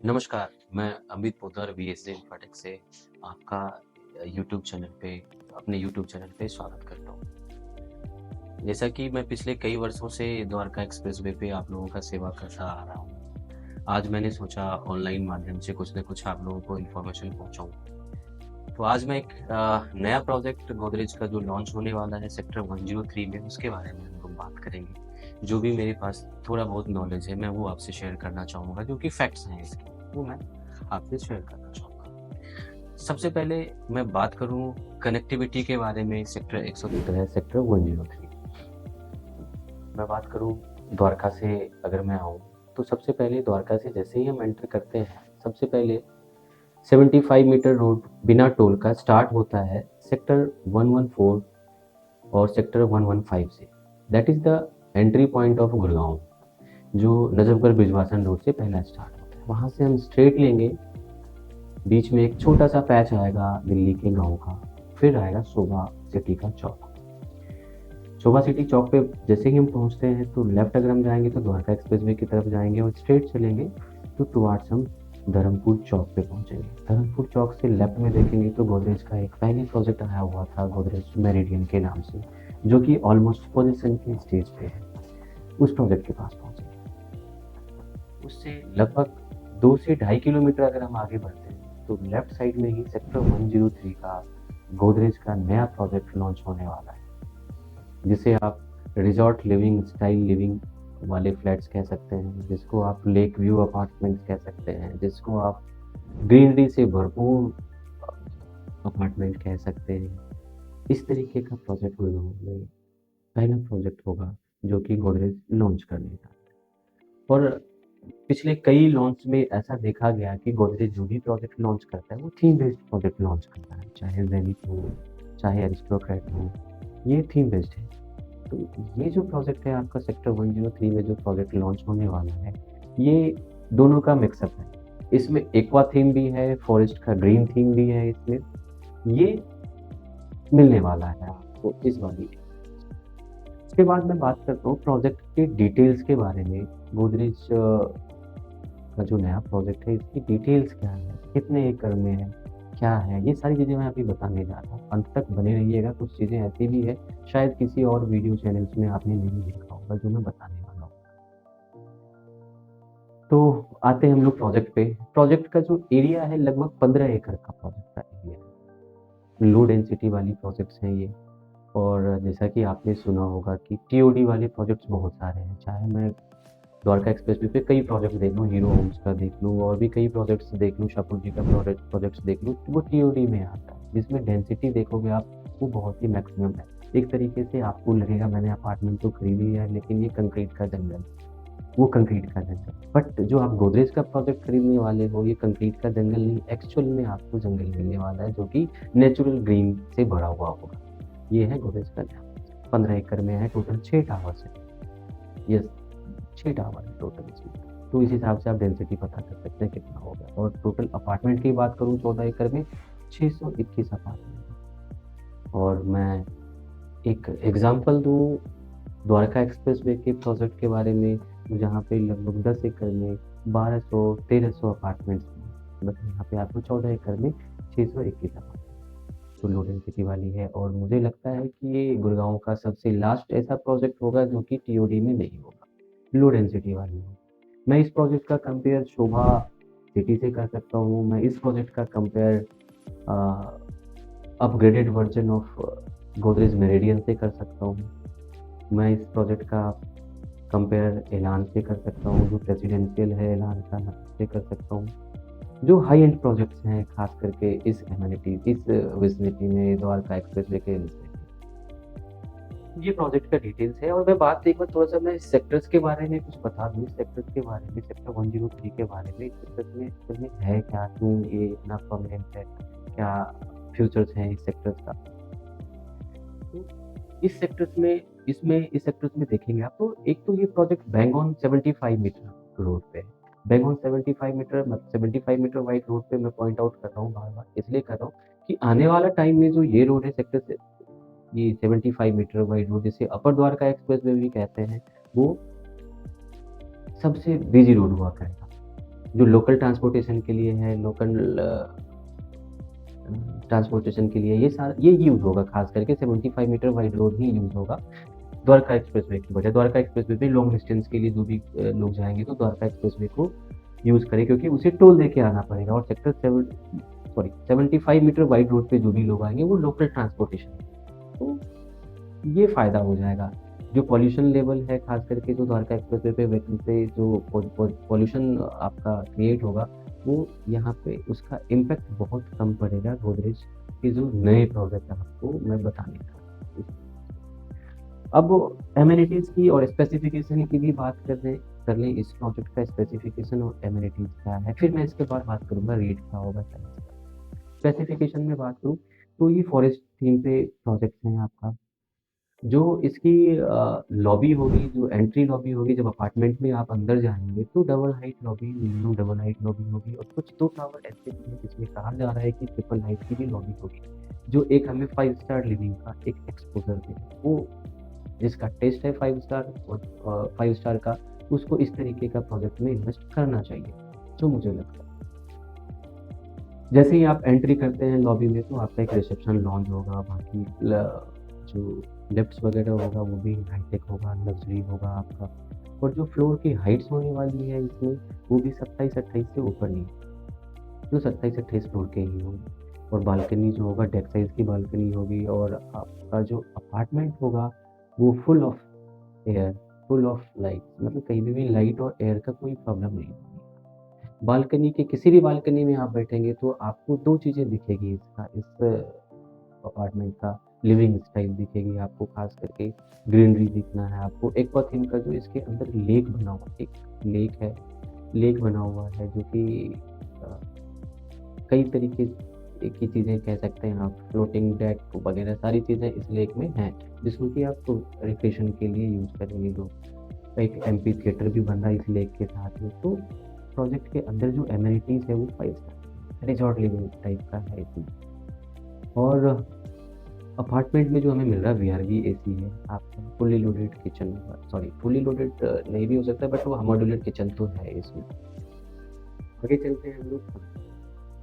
नमस्कार, मैं Amit Poddar BSc infotech से आपका यूट्यूब चैनल पे अपने यूट्यूब चैनल पे स्वागत करता हूँ। जैसा कि मैं पिछले कई वर्षों से द्वारका एक्सप्रेसवे पे आप लोगों का सेवा करता आ रहा हूँ। आज मैंने सोचा ऑनलाइन माध्यम से कुछ न कुछ आप लोगों को इन्फॉर्मेशन पहुँचाऊँ। तो आज मैं एक नया प्रोजेक्ट गोदरेज का जो लॉन्च होने वाला है सेक्टर 103 में उसके बारे में हम लोग बात करेंगे। जो भी मेरे पास थोड़ा बहुत नॉलेज है मैं वो आपसे शेयर करना चाहूँगा जो कि फैक्ट्स हैं इसके, वो मैं आपसे शेयर करना चाहूँगा। सबसे पहले मैं बात करूँ कनेक्टिविटी के बारे में सेक्टर 117 सेक्टर 103। मैं बात करूँ द्वारका से अगर मैं आऊँ तो सबसे पहले द्वारका से जैसे ही हम एंटर करते हैं सबसे पहले 75 मीटर रोड बिना टोल का स्टार्ट होता है सेक्टर 114 और सेक्टर 115 से। That is the entry point of Gurgaon, जो नजफगढ़ बिजवासन रोड से पहला स्टार्ट होता है। वहाँ से हम स्ट्रेट लेंगे, बीच में एक छोटा सा पैच आएगा दिल्ली के गांव का, फिर आएगा शोभा सिटी का चौक। शोभा सिटी चौक पे जैसे ही हम पहुँचते हैं तो लेफ्ट अगर हम जाएंगे तो द्वारका एक्सप्रेसवे की तरफ जाएंगे और स्ट्रेट चलेंगे तो टुवार्ड्स हम धर्मपुर चौक पे पहुंचेंगे। धर्मपुर चौक से लेफ्ट में देखेंगे तो गोदरेज का एक पहले प्रोजेक्ट आया हुआ था गोदरेज मेरिडियन के नाम से, जो कि ऑलमोस्ट पोजीशन के स्टेज पे है। उस प्रोजेक्ट के पास पहुंचेंगे। उससे लगभग 2 से 2.5 किलोमीटर अगर हम आगे बढ़ते हैं तो लेफ्ट साइड में ही सेक्टर 103 का गोदरेज का नया प्रोजेक्ट लॉन्च होने वाला है, जिसे आप रिजॉर्ट लिविंग स्टाइल लिविंग वाले फ्लैट्स कह सकते हैं, जिसको आप लेक व्यू अपार्टमेंट्स कह सकते हैं, जिसको आप ग्रीनरी से भरपूर अपार्टमेंट कह सकते हैं। इस तरीके का प्रोजेक्ट गुड़गांव में पहला प्रोजेक्ट होगा जो कि गोदरेज लॉन्च करने का। और पिछले कई लॉन्च में ऐसा देखा गया कि गोदरेज जो भी प्रोजेक्ट लॉन्च करता है वो थीम बेस्ड प्रोजेक्ट लॉन्च करता है, चाहे जेनिथ हो चाहे एरिस्टोक्रेट हो, ये थीम बेस्ड है। तो ये जो प्रोजेक्ट है आपका सेक्टर 103 में जो प्रोजेक्ट लॉन्च होने वाला है, ये दोनों का मिक्सअप है। इसमें एक्वा थीम भी है, फॉरेस्ट का ग्रीन थीम भी है, इसमें ये मिलने वाला है आपको इस वाली। उसके बाद मैं बात करता हूँ प्रोजेक्ट के डिटेल्स के बारे में। गोदरेज का जो नया प्रोजेक्ट है इसकी डिटेल्स क्या है, कितने एकड़ में है, क्या है, ये सारी चीज़ें मैं अभी बताने जा रहा हूँ। अंत तक बने रहिएगा, कुछ चीज़ें ऐसी भी है शायद किसी और वीडियो चैनल्स में आपने नहीं देखा होगा जो मैं बताने वाला हूँ। तो आते हैं हम लोग प्रोजेक्ट पे। प्रोजेक्ट का जो एरिया है लगभग 15 एकड़ का प्रोजेक्ट का एरिया है। लो डेंसिटी वाली प्रोजेक्ट्स हैं ये। और जैसा कि आपने सुना होगा कि टीओडी वाले प्रोजेक्ट्स बहुत सारे हैं, चाहे मैं द्वारका एक्सप्रेसवे पे कई प्रोजेक्ट देख लूँ, हीरो होम्स का देख लूँ और भी कई प्रोजेक्ट्स देख लूँ, शाहपुर जी का प्रोजेक्ट्स देख लूँ, तो वो टीओडी में आता है, जिसमें डेंसिटी देखोगे आप वो बहुत ही मैक्सिमम है। एक तरीके से आपको लगेगा मैंने अपार्टमेंट तो खरीदी है लेकिन ये कंक्रीट का जंगल, वो कंक्रीट का जंगल। बट जो आप गोदरेज का प्रोजेक्ट खरीदने वाले हो ये कंक्रीट का जंगल नहीं, एक्चुअल में आपको जंगल मिलने वाला है जो कि नेचुरल ग्रीन से भरा हुआ होगा। ये है गोदरेज का जंगल। 15 एकड़ में है, टोटल 6 टावर्स है। यस, 6 टावर है टोटल इसमें। तो इस हिसाब से आप डेंसिटी पता कर सकते हैं कितना होगा। और टोटल अपार्टमेंट की बात करूँ 14 एकड़ में 621 अपार्टमेंट। और मैं एक एग्जांपल दूँ द्वारका एक्सप्रेसवे के प्रोजेक्ट के बारे में, जहाँ पे लगभग 10 एकड़ में 1200-1300 अपार्टमेंट्स हैं, बट यहाँ पे आपको 14 एकड़ में 621 अपार्टमेंट तो लो डेंसिटी वाली है। और मुझे लगता है कि ये गुड़गांव का सबसे लास्ट ऐसा प्रोजेक्ट होगा जो कि टीओडी में नहीं होगा, लो डेंसिटी वाली हो। मैं इस प्रोजेक्ट का कंपेयर शोभा सिटी से कर सकता हूँ, मैं इस प्रोजेक्ट का compare upgraded version of Godrej meridian से कर सकता हूँ। मैं इस प्रोजेक्ट का कंपेयर एलान से कर सकता हूँ, जो प्रेसिडेंशियल है एलान का से कर सकता हूँ। जो हाई एंड प्रोजेक्ट्स हैं खास करके इस एमिनिटी इस विसिनिटी में द्वारका एक्सप्रेसवे के विसिनिटी, ये प्रोजेक्ट का डिटेल्स है। और मैं बात एक बार थोड़ा-सा मैं सेक्टर्स के बारे में कुछ बता दूँ, सेक्टर्स के बारे में, सेक्टर 103 के बारे में। इस सेक्टर्स में एक्चुअल में है क्या? क्यों ये इतना प्रोमिनेंट है? क्या फ्यूचर्स हैं इस सेक्टर्स का? तो इस सेक्टर्स में इस सेक्टर्स में देखेंगे आप तो एक तो ये project bang on 75 metre road पे है। Bang on 75 metre 75 metre wide road पे मैं पॉइंट आउट कर रहा हूँ बार-बार, इसलिए कर रहा हूँ कि आने वाला टाइम में जो ये रोड है सेक्टर से ये 75 मीटर वाइड रोड, जिसे अपर द्वारका एक्सप्रेसवे भी कहते हैं, वो सबसे बिजी रोड हुआ करेगा। जो लोकल ट्रांसपोर्टेशन के लिए है, लोकल ट्रांसपोर्टेशन के लिए ये यूज़ होगा, खास करके 75 मीटर वाइड रोड ही यूज़ होगा द्वारका एक्सप्रेसवे की वजह। द्वारका एक्सप्रेसवे पे लॉन्ग डिस्टेंस के लिए जो भी लोग जाएंगे तो द्वारका एक्सप्रेसवे को यूज़ करें, क्योंकि उसे टोल दे के आना पड़ेगा। और सेक्टर 75 मीटर वाइड रोड पे जो भी लोग आएंगे वो लोकल ट्रांसपोर्टेशन है, तो ये फ़ायदा हो जाएगा। जो पॉल्यूशन लेवल है, खास करके जो द्वारका एक्सप्रेसवे पे व्हीकल से जो पॉल्यूशन आपका क्रिएट होगा, वो यहाँ पे उसका इम्पैक्ट बहुत कम पड़ेगा गोदरेज के जो नए प्रोजेक्ट आपको मैं बताने का। अब एमिनिटीज़ की और स्पेसिफिकेशन की भी बात कर लें इस प्रोजेक्ट का स्पेसिफिकेशन और एमिनिटीज़ क्या है, फिर मैं इसके बाद बात करूँगा रेट क्या होगा साइज़ का। स्पेसिफिकेशन में बात करूँ तो ये फॉरेस्ट थीम पे प्रोजेक्ट है आपका। जो इसकी लॉबी होगी, जो एंट्री लॉबी होगी, जब अपार्टमेंट में आप अंदर जाएँगे तो double height lobby, minimum double height lobby होगी, और कुछ तो टावर ऐसे भी हैं जिसमें कहा जा रहा है कि ट्रिपल हाइट की भी लॉबी होगी, जो एक हमें 5 स्टार लिविंग का एक एक्सपोज़र देगी। वो जिसका टेस्ट है 5 स्टार और 5 स्टार का, उसको इस तरीके का प्रोजेक्ट में इन्वेस्ट करना चाहिए, जो मुझे लगता है। जैसे ही आप एंट्री करते हैं लॉबी में तो आपका एक रिसेप्शन लॉन्ज होगा, बाकी जो लिफ्ट्स वगैरह होगा वो भी हाईटेक होगा, लग्जरी होगा आपका। और जो फ्लोर की हाइट्स होने वाली है इसमें, वो भी 27-28 से ऊपर नहीं, जो 27-28 फ्लोर के ही होंगे। और बालकनी जो होगा डेक साइज़ की बालकनी होगी, और आपका जो अपार्टमेंट होगा वो full of air, full of light, मतलब कहीं भी लाइट और एयर का कोई प्रॉब्लम नहीं होगी। बालकनी के किसी भी बालकनी में आप बैठेंगे तो आपको 2 चीज़ें दिखेगी इस अपार्टमेंट का लिविंग स्टाइल दिखेगी आपको, खास करके ग्रीनरी दिखना है आपको। एक्वा थीम का जो इसके अंदर लेक बना हुआ, एक लेक बना हुआ है जो कि अ, कई तरीके की चीज़ें कह सकते हैं आप, फ्लोटिंग डेक वगैरह सारी चीज़ें इस लेक में हैं, जिसको कि आप रिक्रिएशन के लिए यूज़ करेंगे लोग। एक एम्फी थिएटर भी बन रहा है इस लेक के साथ में। तो प्रोजेक्ट के अंदर जो एमिनिटीज़ है वो 5 स्टार रिज़ॉर्ट लिविंग टाइप का है इसमें। और अपार्टमेंट में जो हमें मिल रहा है वीआरवी एसी है आपका, fully loaded kitchen, sorry fully loaded नहीं भी हो सकता, बट वो मॉड्यूलर किचन तो है इसमें। आगे चलते हैं हम लोग।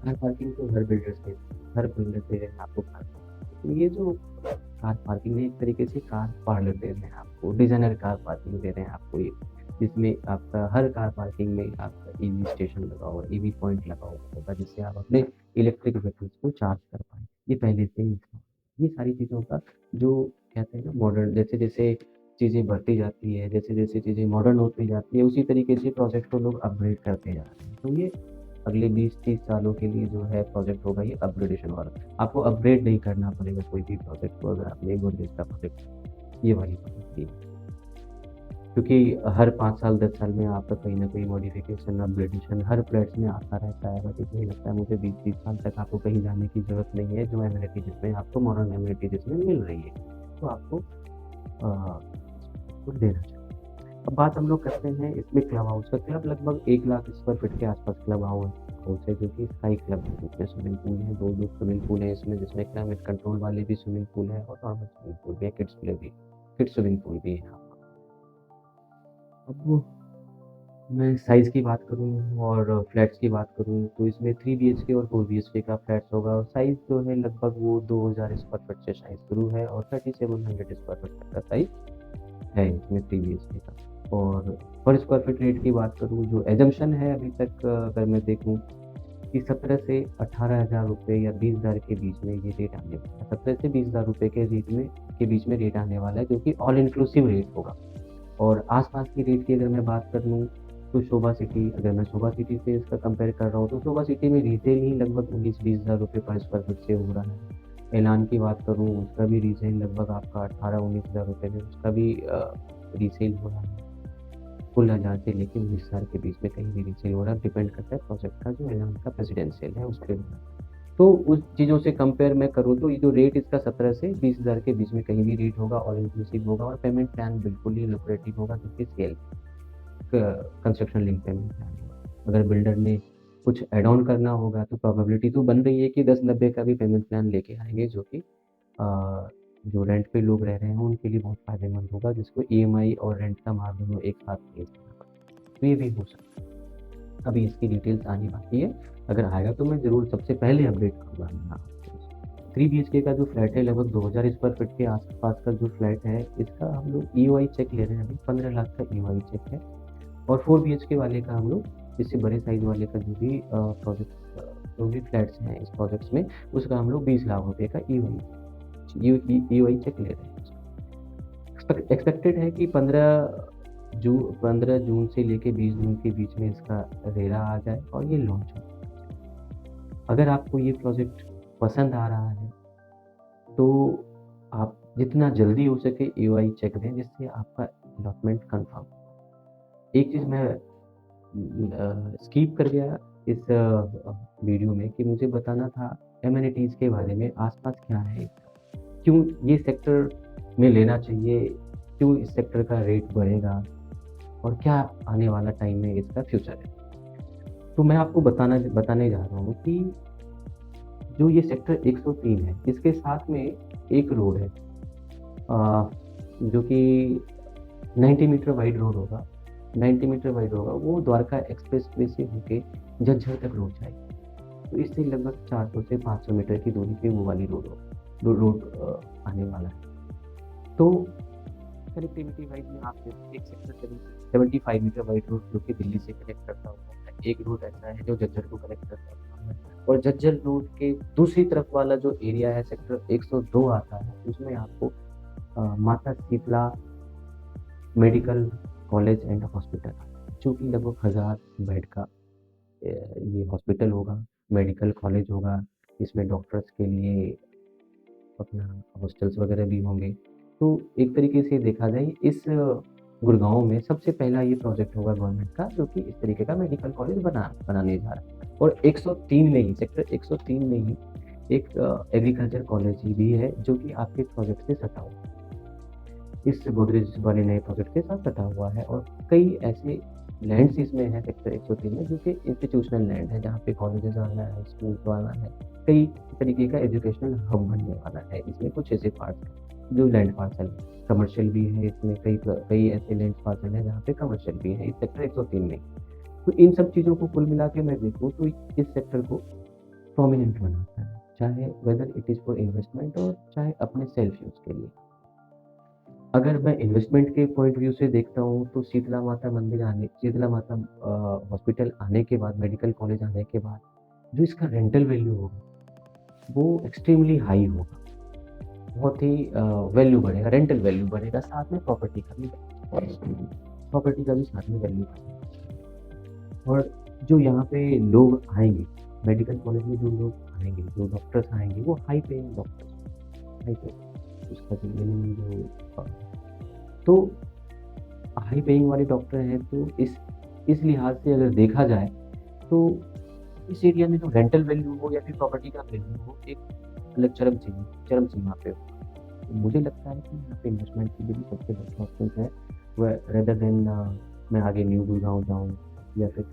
कार पार्किंग तो हर बिल्डर दे रहे हैं आपको कार पार्किंग। तो ये जो कार पार्किंग है एक तरीके से कार पार्लर दे रहे हैं आपको, डिज़ाइनर कार पार्किंग दे रहे हैं आपको ये, जिसमें आपका हर कार पार्किंग में आपका ईवी स्टेशन लगा हुआ, ईवी पॉइंट लगा हुआ होगा, जिससे आप अपने इलेक्ट्रिक व्हीकल्स को चार्ज कर पाएँ। ये पहले से ही था। ये सारी चीज़ों का जो कहते हैं ना मॉडर्न, जैसे-जैसे चीज़ें बढ़ती जाती है, जैसे-जैसे चीज़ें मॉडर्न होती जाती है, उसी तरीके से प्रोजेक्ट को लोग अपग्रेड करते जा रहे हैं। तो ये अगले 20-30 सालों के लिए जो है प्रोजेक्ट होगा ये अपग्रेडेशन वाला। आपको अपग्रेड नहीं करना पड़ेगा कोई भी प्रोजेक्ट को, अगर आपने गोदरेज का प्रोजेक्ट ये वाली बात की। क्योंकि हर 5 साल 10 साल में आपका कहीं न कहीं मॉडिफ़िकेशन, अपग्रेडेशन हर फ्लैट्स में आता रहता है। बट इसमें लगता है मुझे 20-30 साल तक आपको कहीं जाने की ज़रूरत नहीं है, जो एमिनिटी जिसमें आपको मॉडर्न एमिनिटी जिसमें मिल रही है, तो आपको उसको देना चाहिए। अब बात हम लोग करते हैं इसमें क्लब हाउस का। क्लब लगभग 1 लाख स्क्वायर फीट के आसपास क्लब हाउस है, जो कि स्काई क्लब है, जिसमें स्विमिंग पूल है, 2 स्विमिंग पूल है इसमें, जिसमें क्लाइमेट कंट्रोल वाले भी स्विमिंग पूल है और नॉर्मल स्विमिंग पूल भी है, किड्स स्विमिंग पूल भी है। अब मैं साइज़ की बात करूँ और फ्लैट्स की बात करूँ तो इसमें 3 बीएचके और 4 बीएचके का फ्लैट्स होगा, और साइज़ जो है लगभग वो 2000 स्क्वायर फीट से साइज़ शुरू है और 3700 स्क्वायर फीट तक का साइज़ है इसमें 3 बीएचके का। और पर स्क्वायर फीट रेट की बात करूँ, जो एजम्पशन है अभी तक अगर मैं देखूँ कि 17 से 18,000 रुपए या 20,000 के बीच में ये रेट आने वाला है। 17 से 20,000 रुपए के बीच में रेट आने वाला है, जो कि ऑल इंक्लूसिव रेट होगा। और आस-पास की रेट की अगर मैं बात कर लूँ, तो शोभा सिटी, अगर मैं शोभा सिटी से इसका कंपेयर कर रहा हूँ, तो शोभा सिटी में रीसेल ही लगभग 19-20 हज़ार रुपए पर स्क्वायर फीट से हो रहा है। एलान की बात करूँ, उसका भी रीसेल लगभग आपका 18-19 हज़ार रुपए में उसका भी रीसेल हो रहा है। कुल 1000 से लेके 19,000 के बीच में कहीं भी रीसेल हो रहा है, डिपेंड करता है प्रोजेक्ट का जो एलान का प्रेसिडेंशियल है उस पे हो रहा है। तो उस चीज़ों से कंपेयर मैं करूँ तो ये जो रेट इसका 17 से 20,000 के बीच में कहीं भी रेट होगा, ऑल इंक्लूसिव होगा, और पेमेंट प्लान बिल्कुल ही लुक्रेटिव होगा, क्योंकि sale construction link payment plan होगा। अगर बिल्डर ने कुछ ऐड ऑन करना होगा तो प्रोबेबिलिटी तो बन रही है कि 10-90 का भी पेमेंट प्लान लेके आएँगे, जो कि जो रेंट पे लोग रह रहे हैं उनके लिए बहुत फ़ायदेमंद होगा, जिसको ईएमआई और रेंट का मार दोनों एक साथ पे करना पड़े। तो ये भी हो सकता है। अभी इसकी डिटेल्स आनी बाकी है, अगर आएगा तो मैं ज़रूर सबसे पहले अपडेट करूँगा मैं आपको। 3 बीएचके का जो फ्लैट है लगभग 2000 स्क्वायर फीट के आस-पास का जो फ्लैट है, इसका हम लोग ईओआई चेक ले रहे हैं अभी, 15 लाख का ईओआई चेक है। और 4 बीएचके वाले का हम लोग इससे बड़े साइज़ वाले का जो भी जो भी फ्लैट्स हैं इस प्रोजेक्ट्स में, उसका हम लोग 20 लाख रुपए का ईओआई चेक ले रहे हैं। एक्सपेक्टेड है कि 15 जून से लेके 20 जून के बीच में इसका रेरा आ जाए और ये लॉन्च हो। अगर आपको ये प्रोजेक्ट पसंद आ रहा है, तो आप जितना जल्दी हो सके ईओआई चेक दें, जिससे आपका अलॉटमेंट कन्फर्म। एक चीज़ मैं स्किप कर गया इस वीडियो में कि मुझे बताना था एमेनिटीज़ के बारे में, आस-पास क्या है, क्यों ये सेक्टर में लेना चाहिए, क्यों इस सेक्टर का रेट बढ़ेगा और क्या आने वाला टाइम में इसका फ्यूचर है। तो मैं आपको बताने जा रहा हूँ कि जो ये सेक्टर 103 है, इसके साथ में एक रोड है जो कि 90 मीटर वाइड रोड होगा। 90 मीटर वाइड होगा, वो द्वारका एक्सप्रेसवे से होके झज्जर तक रोड जाएगी। तो इससे लगभग 400 से 500 मीटर की दूरी पे वो वाली रोड आने वाला है। तो कनेक्टिविटी वाइज में आप देख सकते हैं 75 मीटर वाइड रोड जो कि दिल्ली से कनेक्ट करता हुआ है। एक रोड ऐसा है जो झज्जर को कनेक्ट करता है और झज्जर रोड के दूसरी तरफ वाला जो एरिया है सेक्टर 102 आता है, उसमें आपको Mata Sheetla medical college and hospital, जो कि लगभग 1000 बेड का ये हॉस्पिटल होगा, मेडिकल कॉलेज होगा। इसमें डॉक्टर्स के लिए अपना हॉस्टल्स वगैरह भी होंगे। तो एक तरीके से देखा जाए इस गुड़गाँव में सबसे पहला ये प्रोजेक्ट होगा गवर्नमेंट का, जो कि इस तरीके का मेडिकल कॉलेज बनाने जा रहा है। और 103 में ही, सेक्टर 103 में ही एक एग्रीकल्चर कॉलेज भी है, जो कि आपके प्रोजेक्ट से सटा हुआ है। इस गोदरेज वाले नए प्रोजेक्ट के साथ सटा हुआ है और कई ऐसे लैंड्स इसमें है सेक्टर 103 में, जो कि इंस्टीट्यूशनल लैंड है, जहाँ पे कॉलेजेस आना है, स्कूल्स आना है, कई तरीके का एजुकेशनल हब बनने वाला है। इसमें कुछ ऐसे पार्ट्स हैं जो लैंड पार्सल है, कमर्शियल भी है, इसमें कई ऐसे लैंड पार्सल हैं जहाँ पे कमर्शियल भी है इस सेक्टर 103 में। तो इन सब चीज़ों को कुल मिला के मैं देखूँ तो इस सेक्टर को प्रोमिनेंट बनाता है, चाहे whether it is for investment और चाहे अपने सेल्फ यूज़ के लिए। अगर मैं इन्वेस्टमेंट के पॉइंट व्यू से देखता हूँ तो शीतला माता हॉस्पिटल आने के बाद, मेडिकल कॉलेज आने के बाद, जो इसका रेंटल वैल्यू होगा वो एक्सट्रीमली हाई होगा, बहुत ही वैल्यू बढ़ेगा, रेंटल वैल्यू बढ़ेगा, साथ में प्रॉपर्टी का भी साथ में वैल्यू बढ़ेगा। और जो यहाँ पे लोग आएंगे मेडिकल कॉलेज में, जो लोग आएंगे, जो डॉक्टर्स आएंगे, वो हाई पेइंग डॉक्टर्स, उसका जो मिनिमम जो तो हाई पेइंग वाले डॉक्टर हैं, तो इस लिहाज से अगर देखा जाए तो इस एरिया में जो रेंटल वैल्यू हो या फिर प्रॉपर्टी का वैल्यू हो, एक अलग चरम सीमा पे हो। तो मुझे लगता है कि यहाँ पे इन्वेस्टमेंट के लिए भी सबसे बेस्ट ऑप्शन है वह, रेदर देन मैं आगे न्यू गुड़गाँव जाऊँ या फिर,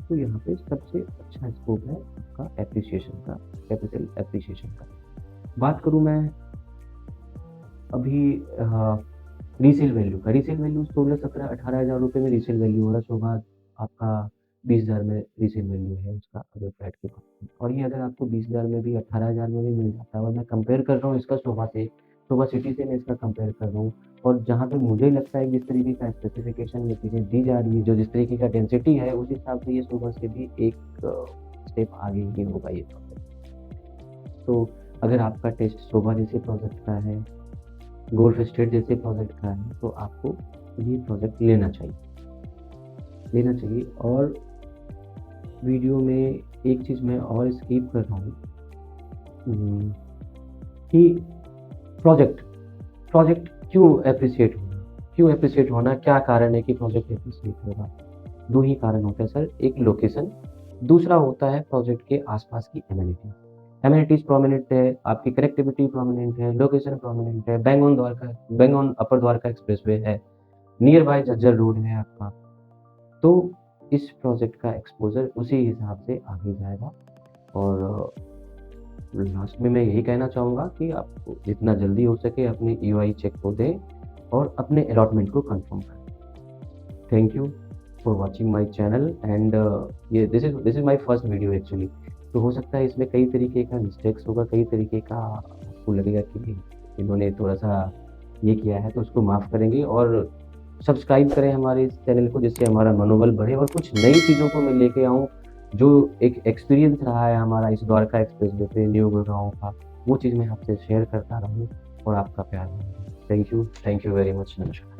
तो यहाँ पे सबसे अच्छा स्कोप है आपका एप्रिसिएशन का, कैपिटल एप्रिसिएशन का। बात करूँ मैं अभी रीसेल वैल्यू 16-17-18 हज़ार रुपये में रीसेल वैल्यू हो रहा है। शोभा आपका 20,000 में रीसेल वैल्यू है उसका, अगर फ्लैट के पास, और ये अगर आपको 20,000 में भी 18,000 में भी मिल जाता है, और मैं कंपेयर कर रहा हूँ इसका शोभा सिटी से मैं इसका कंपेयर कर रहा हूँ, और जहाँ पे मुझे लगता है जिस तरीके का स्पेसिफिकेशन में चीज़ें दी जा रही है, जो जिस तरीके का डेंसिटी है, उस हिसाब से ये शोभा से भी एक स्टेप आगे ही होगा ये प्रोजेक्ट। तो अगर आपका टेस्ट शोभा जैसे प्रोजेक्ट का है, गोल्फ एस्टेट जैसे प्रोजेक्ट का है, तो आपको ये प्रोजेक्ट लेना चाहिए। और वीडियो में एक चीज़ मैं और स्किप कर रहा हूँ कि प्रोजेक्ट क्यों एप्रिशिएट होना, क्या कारण है कि प्रोजेक्ट एप्रिशिएट होगा। 2 ही कारण होते हैं सर, एक लोकेशन, दूसरा होता है प्रोजेक्ट के आसपास की एमिनिटीज प्रोमिनेंट है, आपकी कनेक्टिविटी प्रोमिनेंट है, लोकेशन प्रोमिनेंट है, bang on upper Dwarka expressway है, नियर बाय झज्जर रोड है आपका। तो इस प्रोजेक्ट का एक्सपोजर उसी हिसाब से आगे जाएगा। और लास्ट में मैं यही कहना चाहूँगा कि आपको जितना जल्दी हो सके अपने ईओआई चेक को दें और अपने अलॉटमेंट को कंफर्म करें। Thank you for watching my channel and ये this is my first video actually. तो हो सकता है इसमें कई तरीके का मिस्टेक्स होगा, कई तरीके का आपको लगेगा कि नहीं, इन्होंने थोड़ा-सा ये किया है, तो उसको माफ़ करेंगे और सब्सक्राइब करें हमारे इस चैनल को, जिससे हमारा मनोबल बढ़े और कुछ नई चीज़ों को मैं लेके आऊँ, जो एक एक्सपीरियंस रहा है हमारा इस द्वारका एक्सप्रेसवे पे न्यू गुड़गाँव का, वो चीज़ मैं आपसे शेयर करता रहूँ और आपका प्यार बना रहे। Thank you very much. नमस्कार।